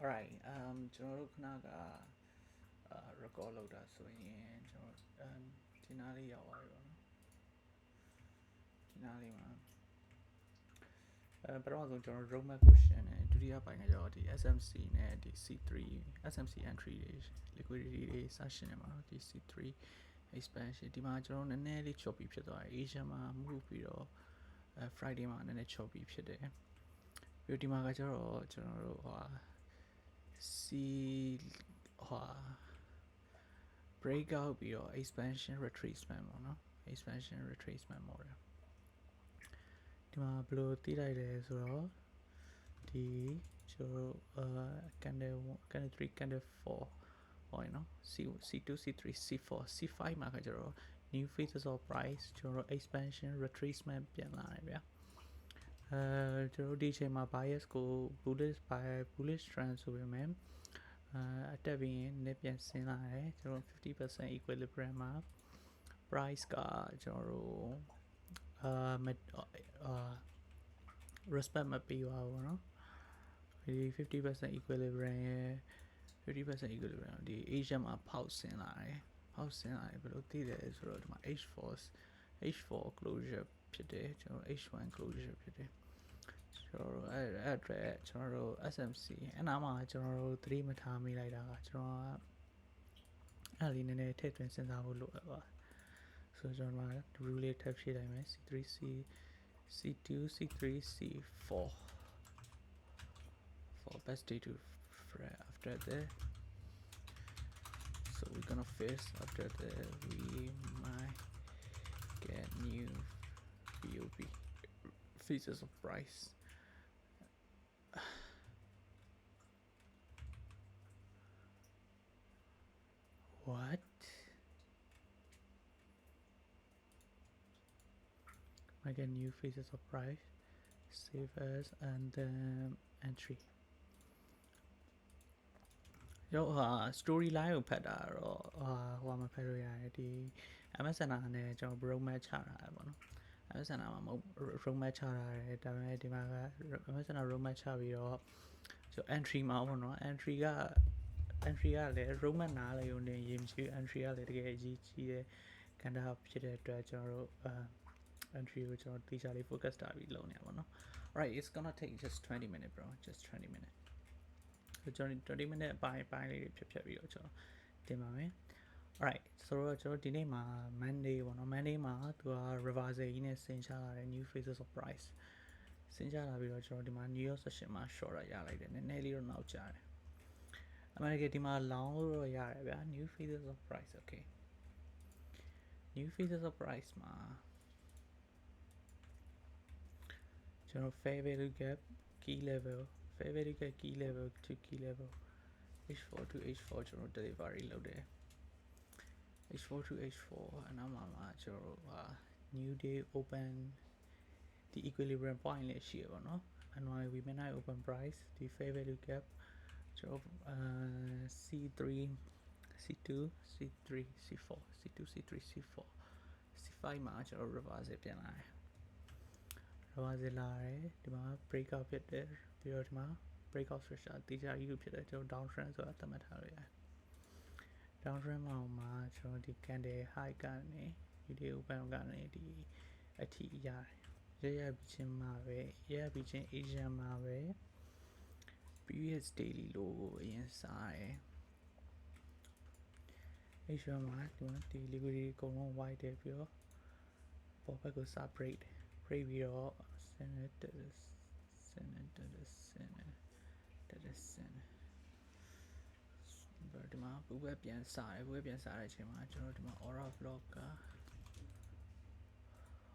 alright ကျွန်တော်တို့ခဏကrecord လုပ်တာဆိုရင်ကျွန်တော်ဒီနားလေးရောက်သွားပြီပေါ့နော်ဒီနားလေးမှာပထမဆုံးကျွန်တော် roadmap question နဲ့ဒုတိယပိုင်းကကျတော့ဒီ SMC နဲ့ဒီ C3 SMC entry တွေ liquidity တွေ session တွေမှာဒီ C3 expansion ဒီမှာကျွန်တော်နည်းနည်းလေး choppy ဖြစ်သွားတယ် Asia မှာ move ပြီးတော့Friday မှာနည်းနည်း choppy ဖြစ်တယ်ပြီးဒီမှာကကျတော့ကျွန်တော်တို့C breakout ပြီးတော့ expansion retracement ပေါ့နော် expansion retracement model ဒီမှာဘယ်လိုသိလိုက်လဲဆိုတော့ဒီကျွန်တော်တို့candle 3 candle 4ဟောနော် C2 C3 C4 C5 မှာကကျတော့ new phases of price ကျွန်တော်တို့ expansion retracement ပြန်လာတယ်ဗျာကျွန်တော်တို့ဒီအချိန်မှာ bias ကို bullish trend ဆိုပေမဲ့အတက်ပြီးရင်လည်းပြန်ဆင်းလာတယ်ကျွန်တော် 50% equilibrium မှာ price ကကျွန်တော်တို့respect မပေးပါဘူးเนาะဒီ 50% equilibrium ရဲ့ 50% equilibrium ဒီ Asia မှာဖောက်ဆင်းလာတယ်ဘယ်လိုသိလဲဆိုတော့ဒီမှာ H4 closure ဖြစ်တယ်ကျွန်တော် H1 closure ဖြစ်တယ်ကျွန်တော်အဲ့အတွက်ကျွန်တော်တို့ SMC အနားမှာကျွန်တော်တို့သတိမထားမိလိုက်တာကကျွန်တော်အဲ့လေးနည်းနည်းထည့်သွင်းစဉ်းစားဖို့လိုအပ်ပါဆိုတော့ကျွန်တော်က rule လေးထပ်ဖြည့်လိုက်မယ် C3 C2 C3 C4 for best day to after that so we're gonna face after that we might get new BOP phases of price what I get new phases of price save as and then entry ရောstory line ကိုဖတ်တာတော့ဟိုမှာဖတ်လို့ရတယ်ဒီ MSN နဲ့ကျွန်တော် roadmap ချတာပေါ့နော် MSN မှာမဟုတ် roadmap ချတာတယ်ဒါပေမဲ့ဒီမှာက MSN roadmap ချပြီးတော့ကျွန်တော် entry မှာပေါ့နော် entry ကလည်း roadmap နားလေုံနဲ့ရေးမရှိ entry ကလည်းတကယ်အရေးကြီးတဲ့ကဏ္ဍဖြစ်တဲ့အတွက်ကျွန်တော်တို့entry ကိုကျွန်တော် teacher လေး focus တာပြီးလုပ်နေရပါတော့ alright it's gonna take just 20 minutes bro just 20 minutes ကျွန်တော်20 minutes အပိုင်းလေးဖြတ်ပြီးတော့ကျွန်တော်တင်ပါမယ် alright ဆိုတော့ကျွန်တော်ဒီနေ့မှာ Monday ပေါ့နော် Monday မှာသူက reversal ကြီးနဲ့ဆင်ချလာတဲ့ new phases of price ဆင်ချလာပြီးတော့ကျွန်တော်ဒီမှာ New York session မှာ short ရလိုက်တယ်နည်းနည်းလေးတော့နောက်ကျတယ်အမေရိကန်ဒီမှာ long လို့တော့ရတယ်ဗျာ new phases of price okay new phases of price မှာကျွန်တော် fair value gap key level fair value gap key level to key level H4 to H4 ကျွန်တော် delivery လုပ်တယ် H4 to H4 အနောက်မှာကျွန်တော်new day open ဒီ equilibrium point လေးရှိရပါတော့ annual midnight open price ဒီ fair value gap ကျွန်တော်C3 C2 C3 C4 C2 C3 C4 C5 မှာကျွန်တော် reverse ပြန်လာတယ် reverse လာတယ်ဒီမှာ breakout ဖြစ်တယ်ပြီးတော့ဒီမှာ breakout structure တေချာကြီးလို့ဖြစ်တယ်ကျွန်တော် down trend ဆိုတာသတ်မှတ်ထားလို့ရတယ် down trend မှာကျွန်တော်ဒီ candle high ကနေ video open ကနေဒီအထိရတယ်ရပြီးချင်းမှာပဲရပြီးချင်း Asian မှာပဲ previous daily low ကိုအရင်စားတယ် Asia မှာဒီ liquidity အကုန်လုံး white တယ်ပြီးတော့ပေါ်ဘက်ကိုစ break ပြီးတော့ဆင်းနေတယ်ဒီမှာဘူဘက်ပြန်စားတဲ့အချိန်မှာကျွန်တော်ဒီမှာ aura block က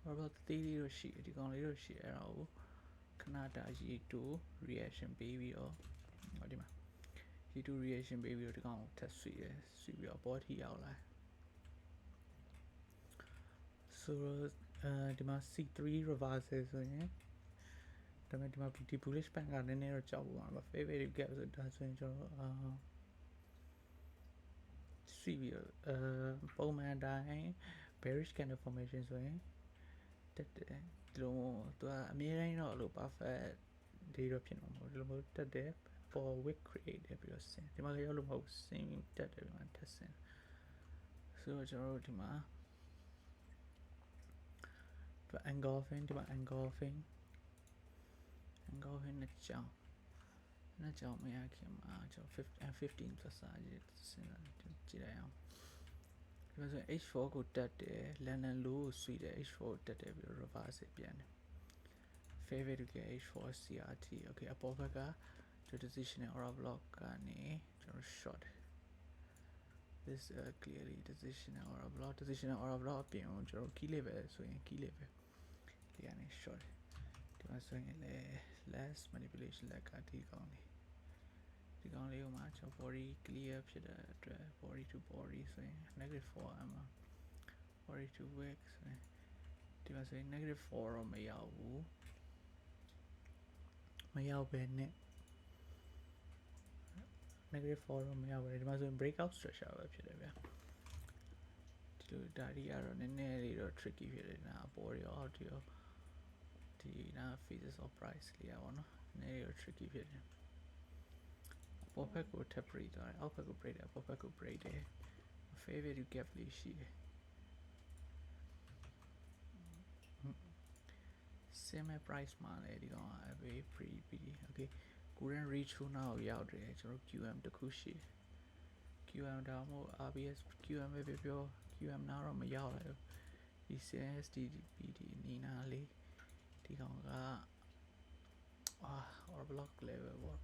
aura block သေးလေးတော့ရှိတယ်ဒီကောင်လေးတော့ရှိအဲ့ဒါကိုခဏတာရေတူ reaction ပေးပြီးတော့ဒီမှာရေတူ reaction ပေးပြီးတော့ဒီကောင်ကိုထပ်ဆွေးပြီးတော့ပေါ်ထိရောက်လာဆိုတော့ဒီမှာ C3 reverse ဆိုရင်ဒါပေမဲ့ဒီမှာဒီ bullish band ကနည်းနည်းတော့ကြောက်ဖို့ပါ fair value gap ဆိုဒါဆိုရင်ကျွန်တော်ဆွေးပြီးတော့ပုံမှန်အတိုင်း bearish candle formation ဆိုရင်တက်တယ်ဒီလိုသူကအမြဲတမ်းတော့အဲ့လို perfect ဒီတော့ဖြစ်မှာမဟုတ်ဒီလိုမျိုးတက်တယ် for wick create ပြီးတော့ဆင်ဒီမှာလည်းရောက်လို့မဟုတ်ဆင်တက်တယ်ဒီမှာထက်ဆင်ဆိုတော့ကျွန်တော်တို့ဒီမှာ engulfing ဒီမှာ engulfing နဲ့ကြောင်းမရခင်မှာကျွန်တော်15 plus စာရေးစဉ်းစားကြည့်လိုက်အောင်ဒီမှာဆို h4 ကိုတက်တယ်လန်ဒန်လိုကိုဆွေးတယ် h4 ကိုတက်တယ်ပြီးတော့ reverse ပြန်တယ် favorite က h4 crt okay အပေါ်ဘက်က positional aura block ကနေကျွန်တော် short this clearly positional aura block အပြင်ကိုကျွန်တော် key level ဆိုရင် key level ဒီကနေ short ဒီမှာဆိုရင်လည်း less manipulation လက်ကဒီကောင်းလေးကိုမှကျွန်တော် body clear ဖြစ်တဲ့အတွက် body to body ဆိုရင် -4 မှာ body to wick ဆိုရင်ဒီမှာဆိုရင် -4 တော့မရောက်ဘူးမရောက်ပဲနဲ့ -4 တော့မရောက်ပဲဒီမှာဆိုရင် breakout structure ပဲဖြစ်တယ်ဗျာဒီလိုဒါတွေကတော့နည်းနည်းလေးတော့ tricky ဖြစ်တယ်နာအပေါ်ရောအောက်ရောဒီနာ phases of price လေးอ่ะဗောနော်နည်းနည်းတော့ tricky ဖြစ်တယ်အပေါ်ဘက်ကို tap break သွားတယ်အောက်ဘက်ကို break တယ်အပေါ်ဘက်ကို break တယ် favorite gap လေးရှိတယ်same price မှာလည်းဒီကောင်က very pretty okay current reach through now ရောက်တယ်ကျွန်တော် QM တခုရှိတယ် QM ဒါမှမဟုတ် RBS QM ပဲပြော QM နာတော့မရောက်ရဘူးဒီ CSTPD နီနာလေးဒီကောင်ကor block level ပေါ့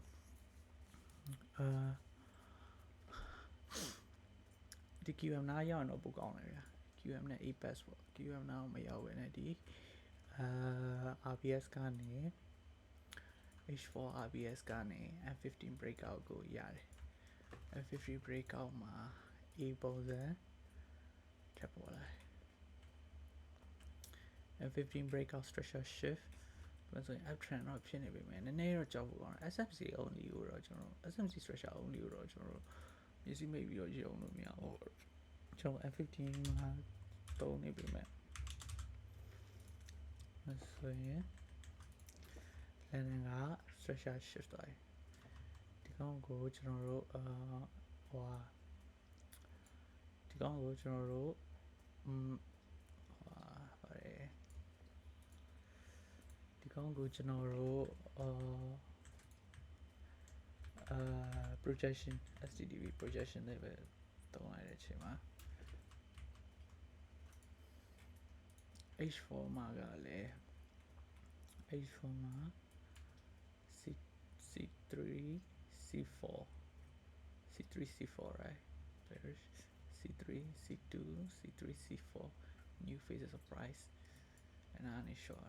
ဒီ QM နာရောက်ရင်တော့ပိုကောင်းတယ်ဗျာ QM နဲ့ APEX ပေါ့ QM နာတော့မရောက်ပဲနဲ့ဒီRBS ကနေ H4 RBS ကနေ F15 breakout ကိုရတယ် F50 breakout မှာ A ပုံစံထပ်ပေါ်လာF15 breakout structure shift ဆိုရင် uptrend တော့ဖြစ်နေပြီမယ်နည်းနည်းတော့ကြောက်ဖို့ကောင်းတယ် SMC only ကိုတော့ကျွန်တော် SMC structure only ကိုတော့ကျွန်တော်မျက်စိမိတ်ပြီးတော့ရုံလို့မရဘူးကျွန်တော် F15 မှာတုံးနေပြီမယ်ဆိုရင်လည်းငါ structure shift သွားတယ်ဒီကောင်ကိုကျွန်တော်တို့ဒီကောင်ကိုကျွန်တော်တို့ပါတယ်ဒီကောင်ကိုကျွန်တော်တို့projection STDV projection တွေပဲတုံးလိုက်တဲ့အချိန်မှာ H4 မှာကလည်း H4 မှာ C3 C4 right there's C3 C2 C3 C4 new phases of price and I need show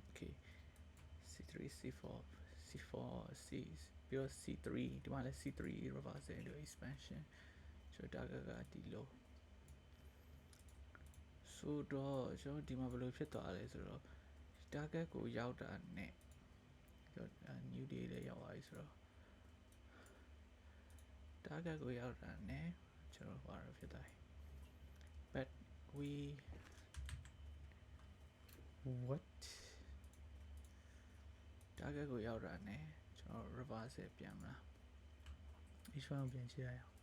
okay C3 C4 C because C3 ဒီမှာလည်း C3 reverse into expansion so ဒါကဒီလိုဆိုတော့ကျွန်တော်ဒီမှာဘယ်လိုဖြစ်သွားလဲဆိုတော့ target ကိုရောက်တာနဲ့ new day လေးရောက်သွားပြီဆိုတော့ target ကိုရောက်တာနဲ့ကျွန်တော်ဘာလို့ဖြစ်သွားလဲ but we what target ကိုရောက်တာနဲ့ကျွန်တော် reverse ပြန်မလား H1 ကိုပြန်ကြည့်ရအောင်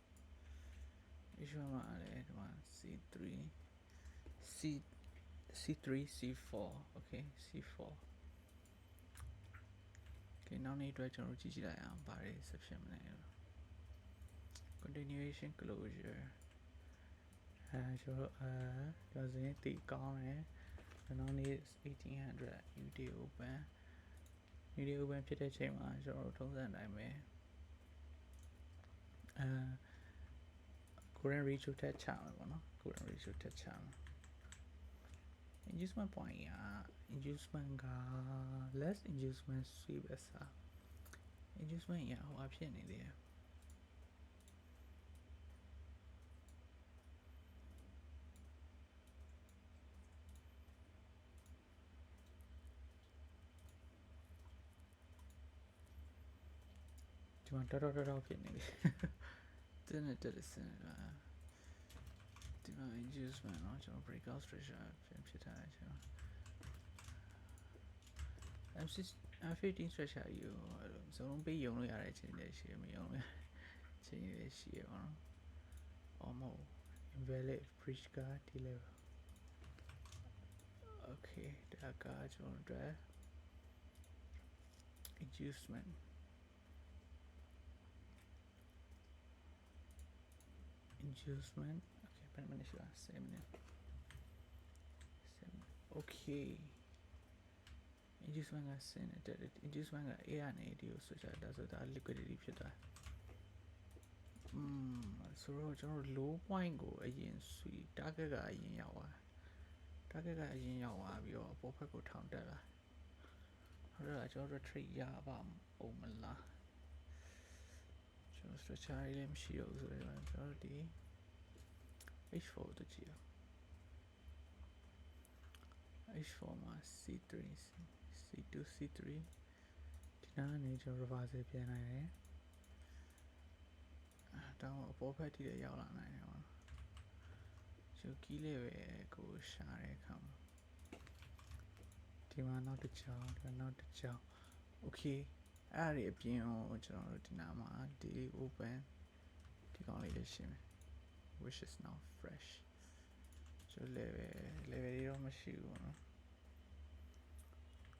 H1 မှာလည်းဒီမှာ C3 C4 okay C4 okay နောက်နေ့အတွက်ကျွန်တော်ကြည့်ကြည့်လိုက်အောင်ဘာတွေဆက်ဖြစ်မလဲ continuation closure ကျွန်တော်ဒါဆိုရင်တိကောင်းတယ်နောက်နေ့1800 UD open ဖြစ်တဲ့ချိန်မှာကျွန်တော်ထုံးစံတိုင်းပဲcurrent ratio ထက်ချမှာပေါ့နော် current ratio ထက်ချမှာ inducement point က inducement က less inducement ဆွေးပဲစား inducement ရဟိုအဖြစ်နေသေးတယ်ဒီမှာတော်ဖြစ်နေပြီတင်းတဲ့စင်ဒီမှာ inducement เนาะကျွန်တော် breakout structure ဖြစ်ထားတယ်ကျွန်တော် 15 stretcher ကြီးကိုစုံလုံးပေးယုံလို့ရတဲ့အချိန်လေးရှိရမယုံလို့အချိန်လေးရှိရပါတော့။ Almost invalid bridge ကဒီ level okay ဒါကကျွန်တော်တို့ inducement okay ဘယ်မှာလဲရှိပါ7 minutes 7 okay inducement ကဆင်းတယ် inducement က A ကနေ D ကို switch တာဆိုတော့ liquidity ဖြစ်သွားဆိုတော့ကျွန်တော် low point ကိုအရင် switch target ကအရင်ရောက်သွား target ကအရင်ရောက်သွားပြီးတော့အပေါ်ဘက်ကိုထောင်တက်လာဟုတ်လားကျွန်တော် trade ရပါဦးမလားကျွန်တော် structure လေးလည်းမရှိတော့ဘူးဆိုတော့ကျွန်တော်ဒီ H4 တကြည့်အောင် H4 မှာ C3 C2 C3 ဒီနားကနေကျွန်တော် reversal ပြန်နိုင်တယ်တောင်းအပေါ်ဘက်ထိလည်းရောက်လာနိုင်တယ်ပေါ့ကျွန်တော် key လေးပဲကိုရှာတဲ့အခါမှာဒီမှာနောက်တစ်ချောင်းဒီနောက်တစ်ချောင်း okay အဲ့ဒီအပြင်ကိုကျွန်တော်တို့ဒီနားမှာ daily open ဒီကောင်လေးလည်းရှင်းမယ် which is now fresh ကျွန်တော် level တွေတော့မရှိဘူးเนาะ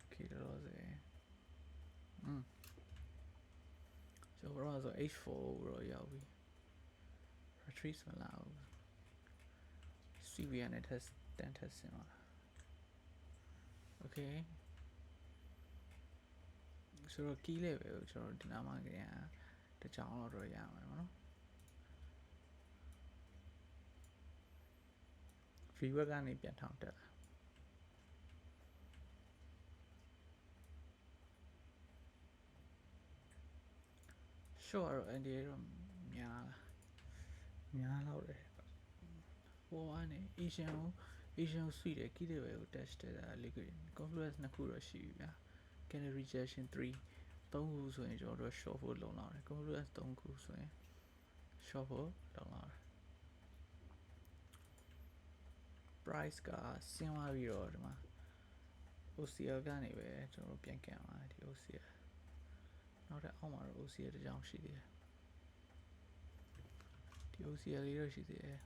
okay တော့စေကျွန်တော်ဆို H4 တော့ရောက်ပြီ retrieve မလာဘူး CVN နဲ့ test တန်း test ဆင်ပါ okay ဆိုတော့ key level ကိုကျွန်တော်ဒီနားမှာကြရင်တကြောင်တော့ရမှာပေါ့နော် viewer ကနေပြန်ထောင်တက်လာ short တော့ NDA တော့များလောက်တယ်ဟိုကနေ Asian ကို suite တယ် key level ကို test တက်တာ liquid confluence နှစ်ခုတော့ရှိပြီဗျာ candle rejection 3ခုဆိုရင်ကျွန်တော်တို့ short ဖို့လုံလောက်တယ် confluence 3ခုဆိုရင် short ဖို့လုံလောက်တယ် price ကဆင်းသွားပြီးတော့ဒီမှာ OCL ကနေပဲကျွန်တော်တို့ပြန်ကန်သွားတယ်ဒီ OCL နောက်တဲ့အောက်မှာတော့ OCL တစ်ကြောင်းရှိသေးတယ်ဒီ OCL လေးတော့ရှိသေးတယ်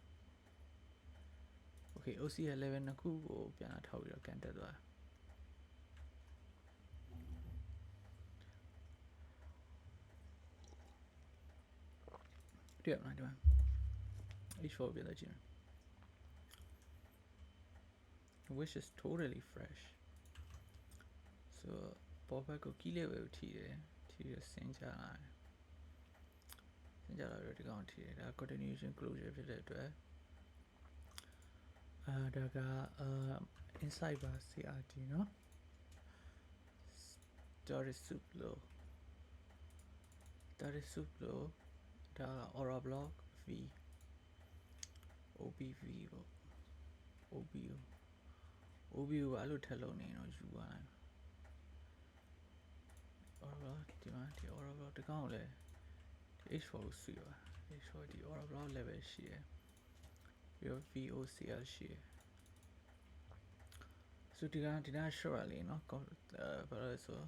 okay OCL level နှစ်ခုကိုပြန်လာထောက်ပြီးတော့ကန်တက်သွားတွေ့ရမှာဒီမှာ H4 ပြန်လာကြည့်မယ် which is totally fresh so ပေါ်ဘက်ကို key level ကိုထိတယ်ထိရဆင်းကြလာတယ်ဒီကောင်ထိတယ်ဒါ continuation closure ဖြစ်တဲ့အတွက်ဒါကinside ပါ CRT เนาะ Story soup လို့ဒါ aura block V OBV ပေါ့ OBU ကအဲ့လိုထက်လုံးနေတော့ယူသွားနိုင် aura ဒီမှာဒီ aura block ဒီကောင်ကိုလည်းဒီ H4 ကိုဆွေးပါ H4 ဒီ aura block level ရှိရယ်ပြီးတော့ VOCL ရှိရယ်ဆိုဒီနာ short လေးเนาะဘာလို့လဲဆို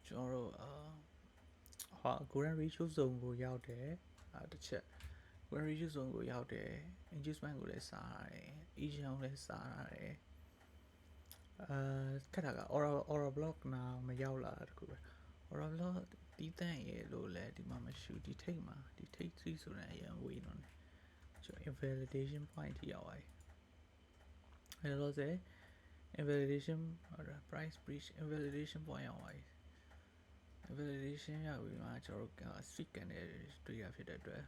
ကျွန်တော်တို့golden ratio zone ကိုရောက်တယ်တစ်ချက် golden ratio zone ကိုရောက်တယ် inducement ကိုလည်းစားရတယ် Asian ကိုလည်းစားရတယ်ခက်တာက aura block နာမရောက်လာတခုပဲ aura block တီးတန့်ရလို့လဲဒီမှာမရှိဒီထိတ်မှာဒီထိတ်3ဆိုတဲ့အရင်ဝေးနေတယ်ကျွန်တော် invalidation point ထိရောက်သွားပြီအဲ့တော့ဆို invalidation price breach invalidation point ရောက်သွားပြီ invalidation ရောက်ပြီးမှကျွန်တော်တို့ switch ကန်တဲ့တွေ့ရဖြစ်တဲ့အတွက်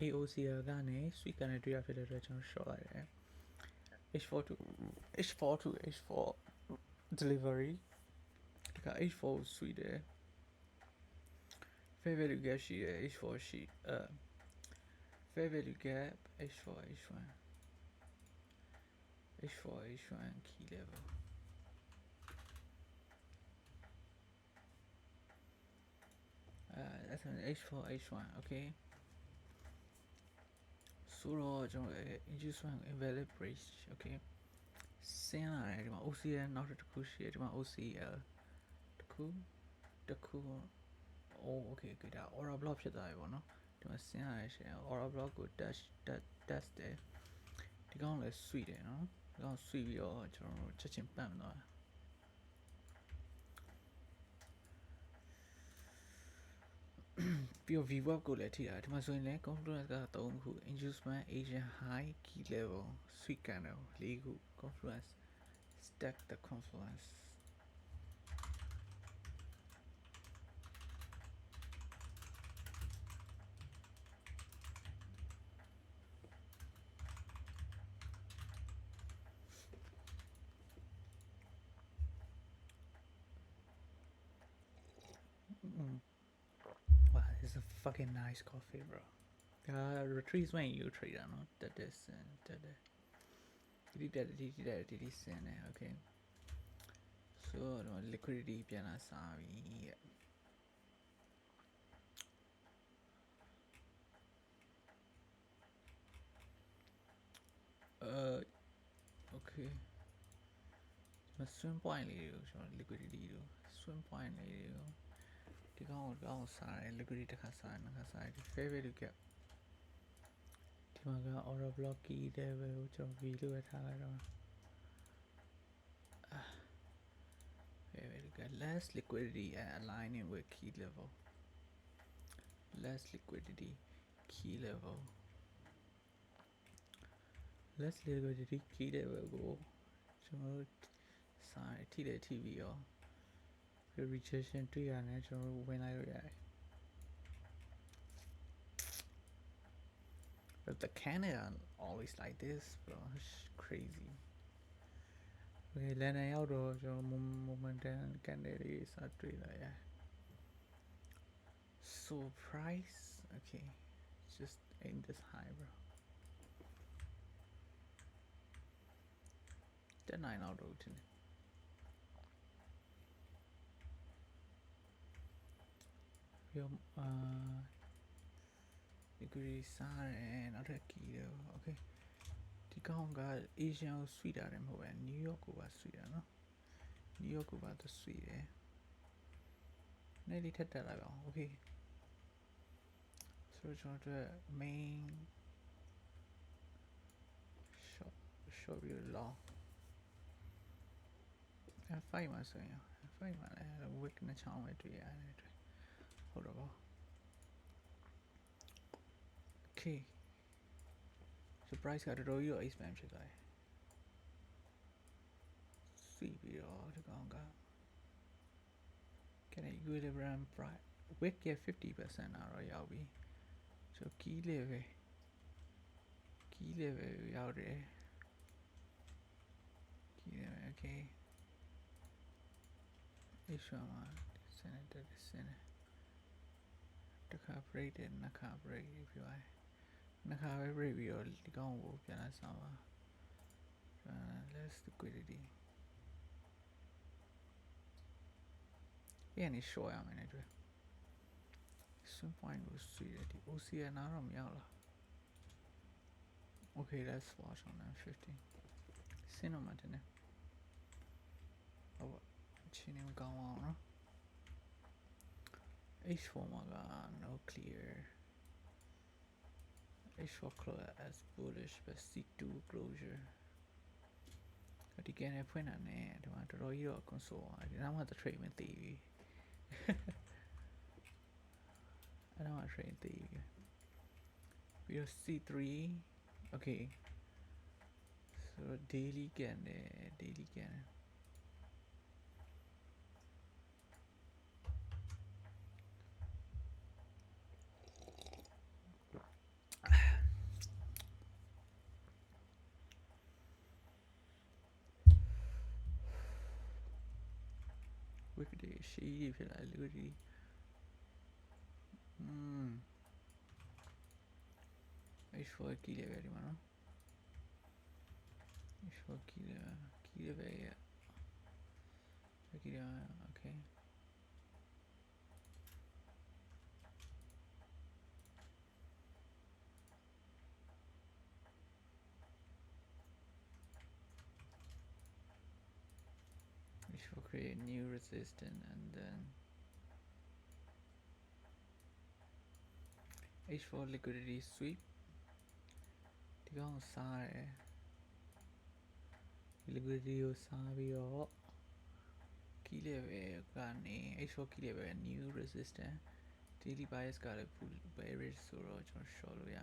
AOCL ကနေ switch ကန်တဲ့တွေ့ရဖြစ်တဲ့အတွက်ကျွန်တော် short လိုက်တယ် H4 to H4 delivery ဒီက H4 ကို switch တယ် fair value gap ရှိတယ် H4 ရှိ fair value gap H4 H1 key level that's an H4 H1 okay ဆိုတော့ကျွန်တော် inducement invalid breach okay ဆင်းလာတယ်ဒီမှာ OCL နောက်တစ်ခုရှိတယ်ဒီမှာ OCL တစ်ခု oh okay ဒါ aura block ဖြစ်သွားပြီပေါ့နော်ဒီမှာဆင်းလာတယ်ရှင် aura block ကို test တယ်ဒီကောင်လည်း sweet တယ်နော်ဒီကောင် sweet ပြီးတော့ကျွန်တော်ချက်ချင်းပတ်မသွားပြီးတော့ VWAP ကိုလည်းထိတာဒီမှာဆိုရင်လည်း confluence က3ခု inducement agent high key level sweet candle 4ခု confluence stack the confluence wow this is a fucking nice coffee bro retrieves when you trade no that is thatဒီစင်နေ okay so liquidity ပြန်လာစားပြီ okay မ swim point လေးကိုကျွန်တော် liquidity တို့ swim point လေးကိုဒီကောင်စားတယ် liquidity တစ်ခါစားနှစ်ခါစားဒီ fair value gap ဒီမှာက order block key level ကိုကျွန်တော် v လို့ပဲထားလိုက်တော့ fair value gap less liquidity and aligning with key level less liquidity key level less liquidity key level ကိုကျွန်တော်စားတယ်ထိတယ်ထိပြီးတော့ rejection တွေ့ရတယ်ကျွန်တော်ဝင်လိုက်လို့ရတယ် but the Canada always like this bro it's crazy okay လန်ဒန်ရောက်တော့ကျွန်တော် momentum candle လေးစတွေ့လိုက်ရတယ် so price okay just aim this high bro 10 9လောက်တော့ထင်တယ်ပြီးတော့liquidity စားတယ်နောက်ထပ် key တော့ okay ဒီကောင်က Asian ကို sweet တာတယ်မဟုတ်ပဲ New York ကိုပါ sweet တာနော် New York ကိုပါသူ sweet တယ်နည်းလေးထက်တက်လိုက်ပါအောင် okay ဆိုတော့ကျွန်တော်တို့ main short view long F5 မှာဆိုရင် F5 မှာလည်း wick နှစ်ချောင်းပဲတွေ့ရတယ်ဟုတ်တော့ပါ okay surprise ကတော်တော်ကြီးတော့ expand ဖြစ်သွားတယ်စီပြီးတော့ဒီကောင်က can equilibrium price wick ရဲ့ 50% တော့ရောက်ပြီဆို key level ရောက်တယ် key level okay အဲ့ရှောင်းမှာစနေတခါ break တယ်နှစ်ခါ break ပြီးသွားတယ်နှစ်ခါပဲ break ပြီးတော့ဒီကောင်ကိုပြန်လာဆောင်ပါ less liquidity ပြန်နေ short ရမယ်နဲ့တွေ့ swim point ကိုဆွေးတယ်ဒီ OCL နားတော့မရောက်လား okay let's watch on that 15 စင်းတော့မှတင်နေဟုတ်ပါအချင်းနေကောင်းအောင်နော် H4 မှာက no clear H4 close as bullish but C2 closure ဒီကနေ့ဖွင့်တာနဲ့ဒီမှာတော်တော်ကြီးတော့ console ဒီနောက်မှ trade မသိဘူးအဲ့တော့ trade သိပြီပြီးတော့ C3 okay so daily candle liquidity ရှိဖြစ်လာ liquidity H4 key level ဒီမှာနော် H4 key level ရ okay H4 create new resistance and then H4 liquidity sweep ဒီကောင်စားတယ် liquidity ကိုစားပြီးတော့ key level ကနေ H4 key level new resistance daily bias ကလည်း bearish ဆိုတော့ကျွန်တော် short လို့ရ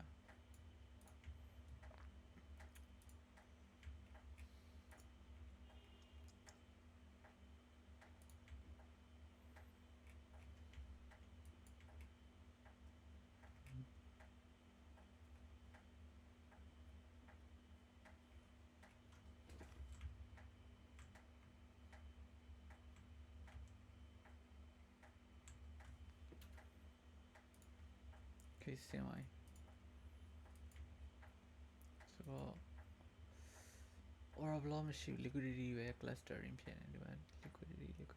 Okay, semi. So, or a blow machine liquidity where clustering pin and liquidity liquid.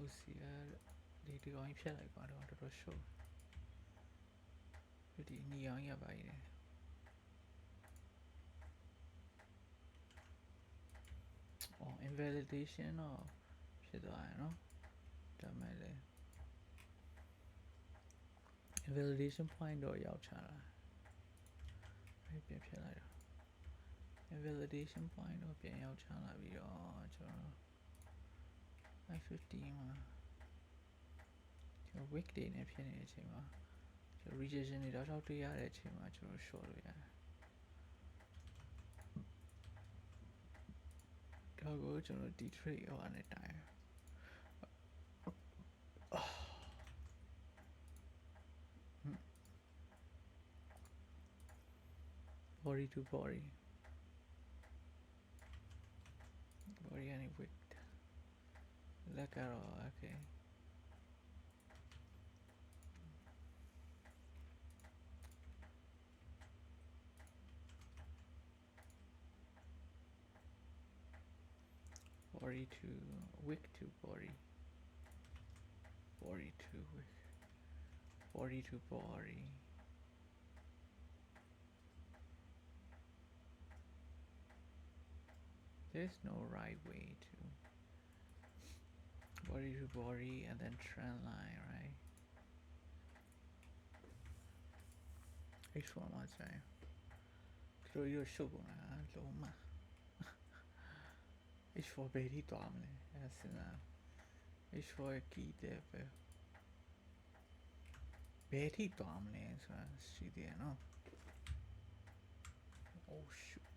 OCR data going pin like I want to show. Pretty neon ya by it. Oh, invalidation or shit, I know. Invalidation point or yaw channel. Invalidation point or yaw channel. We are 15 ကျွန်တော် weekday နဲ့ဖြစ်နေတဲ့အချိန်မှာကျွန်တော် rejection တွေတော့တွေ့ရတဲ့အချိန်မှာကျွန်တော် short လို့ရတယ်ဒါကိုကျွန်တော် D trade ဟိုအနေတိုင်း body to body any wick လက်ကတော့ okay body to wick to body body to wick body to body there's no right way to body to body and then trend line right H1 မှာဆိုင်တို့ရရှုပ်ကုန်တာလုံးမH4 ဘယ်ထိသွားမလဲအဲ့ဒါစဉ်းစား H4 ရဲ့ key တဲ့ပဲဘယ်ထိသွားမလဲဆိုတာရှိသေးတယ်နော် Oh shoot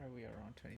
are we around 20